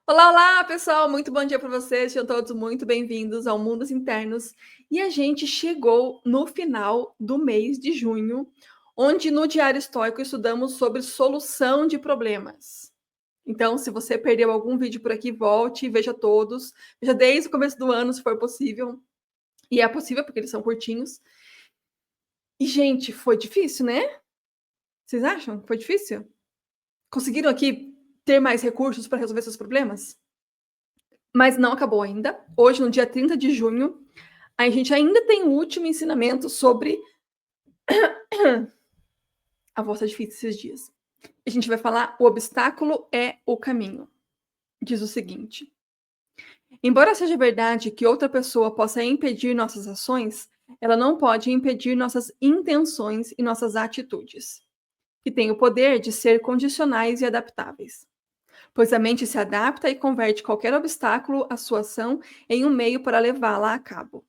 Olá, olá, pessoal! Muito bom dia para vocês. Sejam todos muito bem-vindos ao Mundos Internos. E a gente chegou no final do mês de junho, onde no Diário Estoico estudamos sobre solução de problemas. Então, se você perdeu algum vídeo por aqui, volte e veja todos. Veja desde o começo do ano, se for possível. E é possível, porque eles são curtinhos. E, gente, foi difícil, né? Vocês acham que foi difícil? Conseguiram aqui ter mais recursos para resolver seus problemas? Mas não acabou ainda. Hoje, no dia 30 de junho, a gente ainda tem o último ensinamento sobre. A voz tá difícil esses dias. A gente vai falar: o obstáculo é o caminho. Diz o seguinte: embora seja verdade que outra pessoa possa impedir nossas ações, ela não pode impedir nossas intenções e nossas atitudes, que têm o poder de ser condicionais e adaptáveis. Pois a mente se adapta e converte qualquer obstáculo à sua ação em um meio para levá-la a cabo.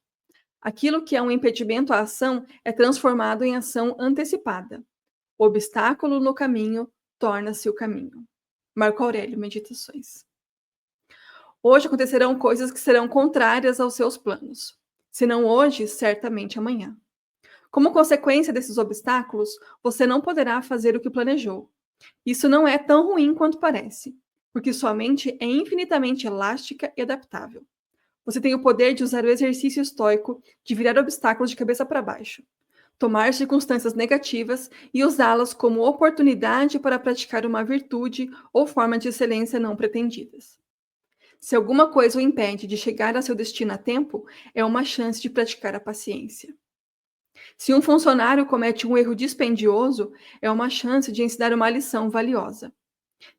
Aquilo que é um impedimento à ação é transformado em ação antecipada. O obstáculo no caminho torna-se o caminho. Marco Aurélio, Meditações. Hoje acontecerão coisas que serão contrárias aos seus planos. Se não hoje, certamente amanhã. Como consequência desses obstáculos, você não poderá fazer o que planejou. Isso não é tão ruim quanto parece, porque sua mente é infinitamente elástica e adaptável. Você tem o poder de usar o exercício estoico de virar obstáculos de cabeça para baixo, tomar circunstâncias negativas e usá-las como oportunidade para praticar uma virtude ou forma de excelência não pretendidas. Se alguma coisa o impede de chegar a seu destino a tempo, é uma chance de praticar a paciência. Se um funcionário comete um erro dispendioso, é uma chance de ensinar uma lição valiosa.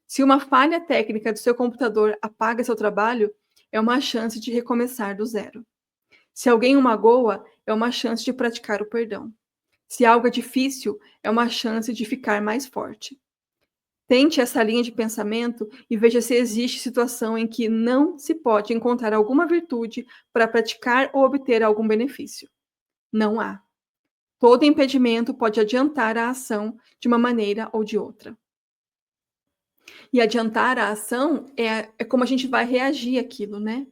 Se uma falha técnica do seu computador apaga seu trabalho, é uma chance de recomeçar do zero. Se alguém o magoa, é uma chance de praticar o perdão. Se algo é difícil, é uma chance de ficar mais forte. Tente essa linha de pensamento e veja se existe situação em que não se pode encontrar alguma virtude para praticar ou obter algum benefício. Não há. Todo impedimento pode adiantar a ação de uma maneira ou de outra. E adiantar a ação é como a gente vai reagir àquilo, né?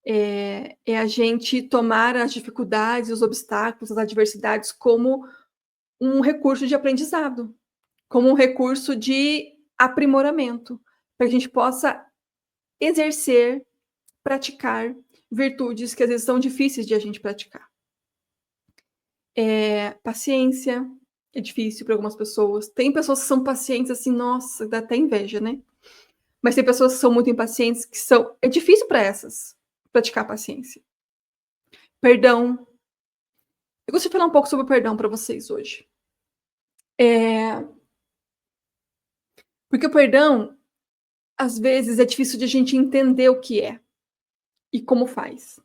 É a gente tomar as dificuldades, os obstáculos, as adversidades como um recurso de aprendizado, como um recurso de aprimoramento, para que a gente possa exercer, praticar virtudes que às vezes são difíceis de a gente praticar. Paciência é difícil para algumas pessoas. Tem pessoas que são pacientes assim, nossa, dá até inveja, né? Mas tem pessoas que são muito impacientes, que são. É difícil para essas praticar paciência. Perdão. Eu gostaria de falar um pouco sobre o perdão para vocês hoje. Porque o perdão, às vezes, é difícil de a gente entender o que é e como faz.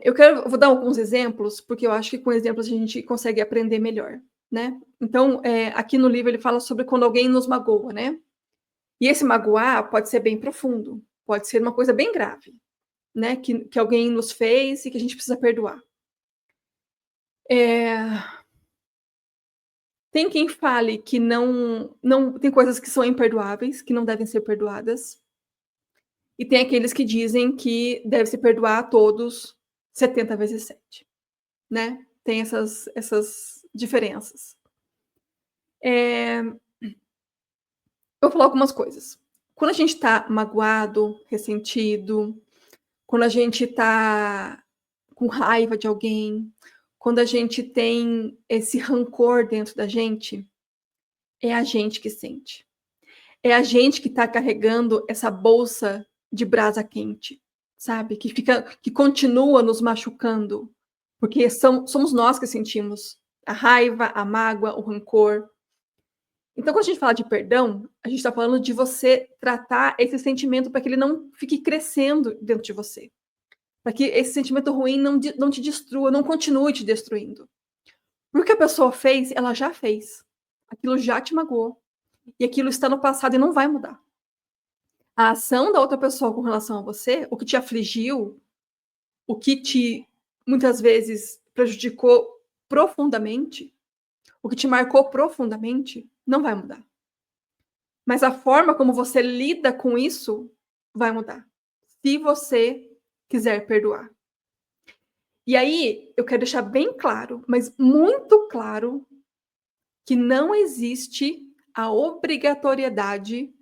Eu vou dar alguns exemplos, porque eu acho que com exemplos a gente consegue aprender melhor, né? Então, aqui no livro ele fala sobre quando alguém nos magoa, né? E esse magoar pode ser bem profundo, pode ser uma coisa bem grave, né? Que alguém nos fez e que a gente precisa perdoar. Tem quem fale que não tem coisas que são imperdoáveis, que não devem ser perdoadas. E tem aqueles que dizem que deve se perdoar a todos 70 vezes 7, né? Tem essas diferenças. Eu vou falar algumas coisas. Quando a gente está magoado, ressentido, quando a gente está com raiva de alguém, quando a gente tem esse rancor dentro da gente, é a gente que sente. É a gente que está carregando essa bolsa de brasa quente, sabe? Que continua nos machucando, porque somos nós que sentimos a raiva, a mágoa, o rancor. Então, quando a gente fala de perdão, a gente está falando de você tratar esse sentimento para que ele não fique crescendo dentro de você, para que esse sentimento ruim não te destrua, não continue te destruindo. Porque o que a pessoa fez, ela já fez. Aquilo já te magoou. E aquilo está no passado e não vai mudar. A ação da outra pessoa com relação a você, o que te afligiu, o que te muitas vezes prejudicou profundamente, o que te marcou profundamente, não vai mudar. Mas a forma como você lida com isso vai mudar, se você quiser perdoar. E aí, eu quero deixar bem claro, mas muito claro, que não existe a obrigatoriedade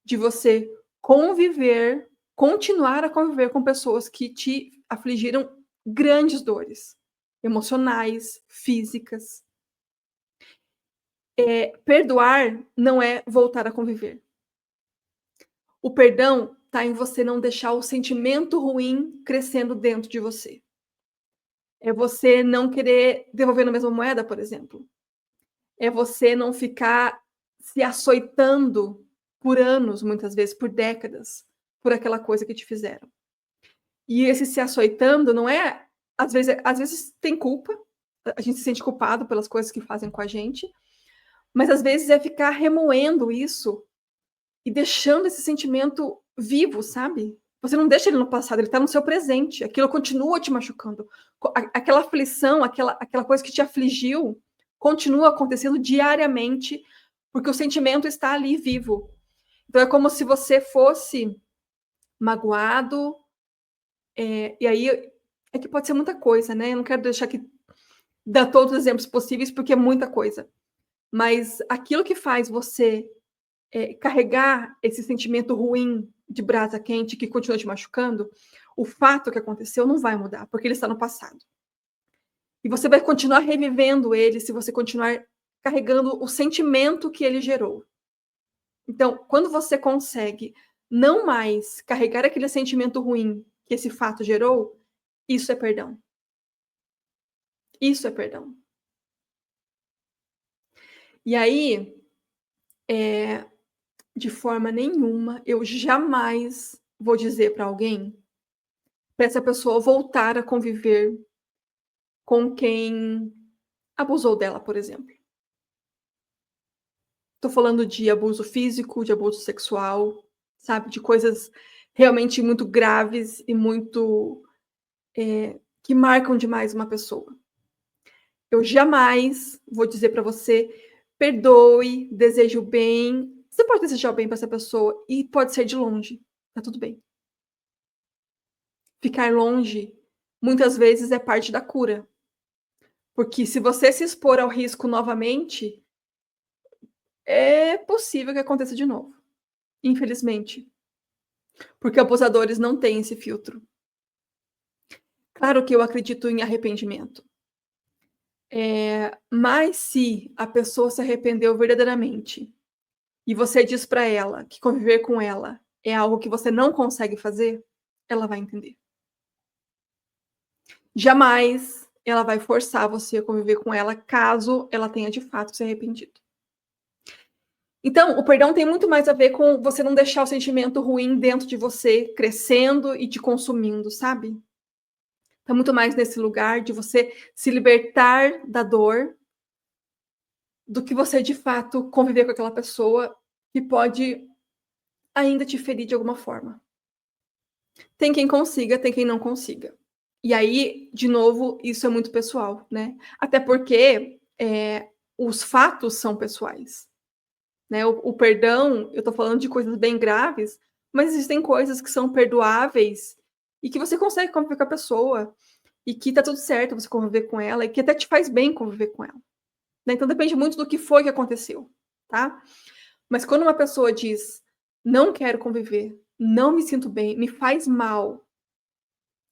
de você continuar a conviver com pessoas que te afligiram grandes dores emocionais, físicas. Perdoar não é voltar a conviver. O perdão está em você não deixar o sentimento ruim crescendo dentro de você. É você não querer devolver na mesma moeda, por exemplo. É você não ficar se açoitando por anos, muitas vezes, por décadas, por aquela coisa que te fizeram. E esse se açoitando não é às vezes tem culpa, a gente se sente culpado pelas coisas que fazem com a gente, mas às vezes é ficar remoendo isso e deixando esse sentimento vivo, sabe? Você não deixa ele no passado, ele tá no seu presente, aquilo continua te machucando. Aquela aflição, aquela coisa que te afligiu, continua acontecendo diariamente, porque o sentimento está ali vivo. Então é como se você fosse magoado, e aí é que pode ser muita coisa, né, eu não quero deixar aqui dar todos os exemplos possíveis, porque é muita coisa. Mas aquilo que faz você carregar esse sentimento ruim de brasa quente que continua te machucando, o fato que aconteceu não vai mudar, porque ele está no passado. E você vai continuar revivendo ele se você continuar carregando o sentimento que ele gerou. Então, quando você consegue não mais carregar aquele sentimento ruim que esse fato gerou, isso é perdão. Isso é perdão. E aí, de forma nenhuma, eu jamais vou dizer para alguém, para essa pessoa voltar a conviver com quem abusou dela, por exemplo. Tô falando de abuso físico, de abuso sexual, sabe, de coisas realmente muito graves e muito, que marcam demais uma pessoa. Eu jamais vou dizer para você: "Perdoe, deseje o bem". Você pode desejar o bem para essa pessoa e pode ser de longe, tá tudo bem. Ficar longe, muitas vezes, é parte da cura, porque se você se expor ao risco novamente, é possível que aconteça de novo, infelizmente, porque abusadores não têm esse filtro. Claro que eu acredito em arrependimento, mas se a pessoa se arrependeu verdadeiramente e você diz para ela que conviver com ela é algo que você não consegue fazer, ela vai entender. Jamais ela vai forçar você a conviver com ela, caso ela tenha de fato se arrependido. Então, o perdão tem muito mais a ver com você não deixar o sentimento ruim dentro de você crescendo e te consumindo, sabe? Tá muito mais nesse lugar de você se libertar da dor, do que você de fato conviver com aquela pessoa que pode ainda te ferir de alguma forma. Tem quem consiga, tem quem não consiga. E aí, de novo, isso é muito pessoal, né? Até porque, os fatos são pessoais, né? O perdão, eu tô falando de coisas bem graves, mas existem coisas que são perdoáveis e que você consegue conviver com a pessoa, e que tá tudo certo você conviver com ela, e que até te faz bem conviver com ela, né? Então depende muito do que foi que aconteceu, tá? Mas quando uma pessoa diz: "Não quero conviver, não me sinto bem, me faz mal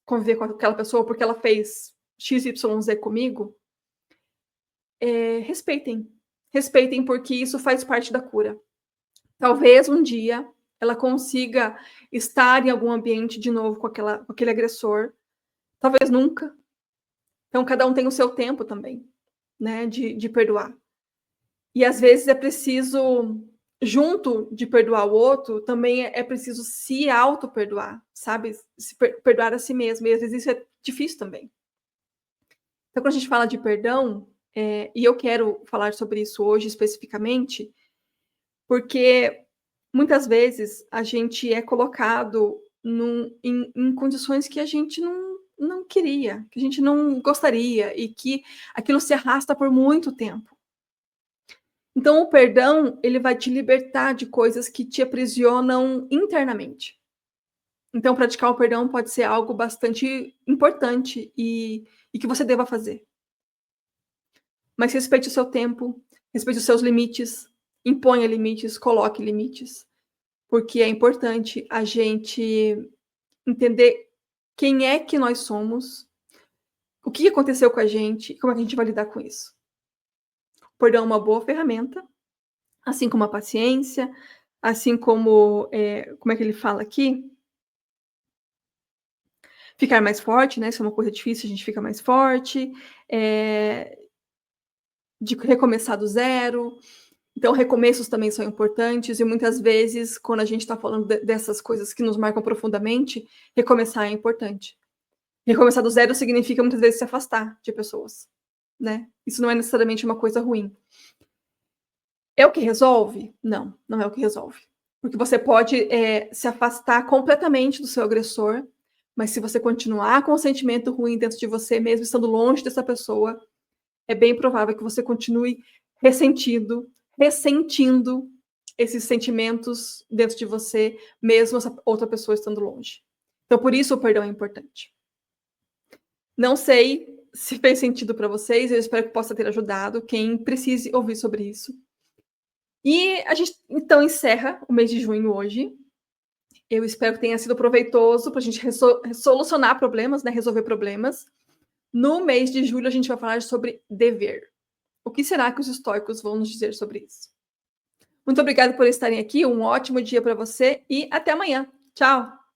conviver com aquela pessoa porque ela fez X, Y, Z comigo", respeitem. Respeitem, porque isso faz parte da cura. Talvez um dia ela consiga estar em algum ambiente de novo com aquele agressor, talvez nunca. Então cada um tem o seu tempo também, né, de perdoar. E às vezes é preciso, junto de perdoar o outro, também é preciso se auto-perdoar, sabe, se perdoar a si mesmo, e às vezes isso é difícil também. Então quando a gente fala de perdão, e eu quero falar sobre isso hoje especificamente, porque muitas vezes a gente é colocado em condições que a gente não queria, que a gente não gostaria, e que aquilo se arrasta por muito tempo. Então, o perdão, ele vai te libertar de coisas que te aprisionam internamente. Então, praticar o perdão pode ser algo bastante importante e que você deva fazer. Mas respeite o seu tempo, respeite os seus limites, imponha limites, coloque limites, porque é importante a gente entender quem é que nós somos, o que aconteceu com a gente e como é que a gente vai lidar com isso. O perdão é uma boa ferramenta, assim como a paciência, assim como, como é que ele fala aqui? Ficar mais forte, né, se é uma coisa difícil, a gente fica mais forte, eh, de recomeçar do zero. Então, recomeços também são importantes e muitas vezes, quando a gente está falando dessas coisas que nos marcam profundamente, recomeçar é importante. Recomeçar do zero significa muitas vezes se afastar de pessoas, né? Isso não é necessariamente uma coisa ruim. É o que resolve? Não, não é o que resolve. Porque você pode se afastar completamente do seu agressor, mas se você continuar com o sentimento ruim dentro de você, mesmo estando longe dessa pessoa, é bem provável que você continue ressentindo esses sentimentos dentro de você, mesmo essa outra pessoa estando longe. Então, por isso o perdão é importante. Não sei se fez sentido para vocês, eu espero que possa ter ajudado quem precise ouvir sobre isso. E a gente então encerra o mês de junho hoje. Eu espero que tenha sido proveitoso para a gente solucionar problemas, né, resolver problemas. No mês de julho a gente vai falar sobre dever. O que será que os estoicos vão nos dizer sobre isso? Muito obrigada por estarem aqui, um ótimo dia para você e até amanhã. Tchau!